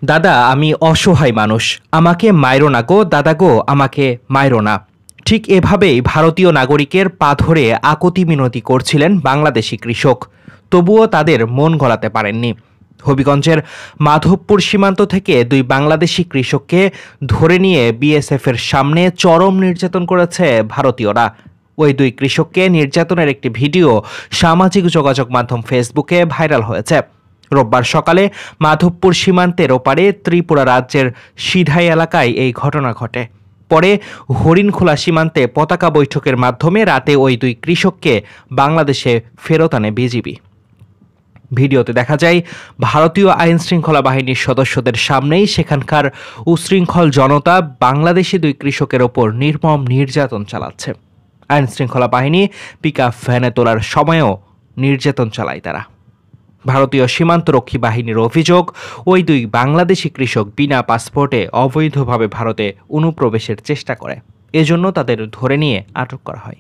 দাদা, আমি অসহায় মানুষ, আমাকে মাইরো না গো দাদা গো, আমাকে মাইরো না। ঠিক এভাবেই ভারতীয় নাগরিকের পা ধরে আকুতি মিনতি করছিলেন বাংলাদেশি কৃষক। তবুও তাদের মন গলাতে পারেননি। হবিগঞ্জের মাধবপুর সীমান্ত থেকে দুই বাংলাদেশি কৃষককে ধরে নিয়ে বিএসএফ এর সামনে চরম নির্যাতন করেছে ভারতীয়রা। ওই দুই কৃষককে নির্যাতনের একটি ভিডিও সামাজিক যোগাযোগ মাধ্যম ফেসবুকে ভাইরাল হয়েছে। রোববার সকালে মাধবপুর সীমান্তের ওপারে ত্রিপুরা রাজ্যের সিধাই এলাকায় এই ঘটনা ঘটে। পরে হরিণখোলা সীমান্তে পতাকা বৈঠকের মাধ্যমে রাতে ওই দুই কৃষককে বাংলাদেশে ফেরত আনে বিজিবি। ভিডিওতে দেখা যায় ভারতীয় আইন শৃঙ্খলা বাহিনীর সদস্যদের সামনেই সেখানকার উশৃঙ্খল জনতা বাংলাদেশি দুই কৃষকের ওপর নির্মম নির্যাতন চালাচ্ছে। আইন শৃঙ্খলা বাহিনী পিকআপ ভ্যানে তোলার সময়ও নির্যাতন চালায় তারা। ভারতীয় সীমান্তরক্ষী বাহিনীর অভিযোগ, ওই দুই বাংলাদেশি কৃষক বিনা পাসপোর্টে অবৈধভাবে ভারতে অনুপ্রবেশের চেষ্টা করে। এজন্য তাদের ধরে নিয়ে আটক করা হয়।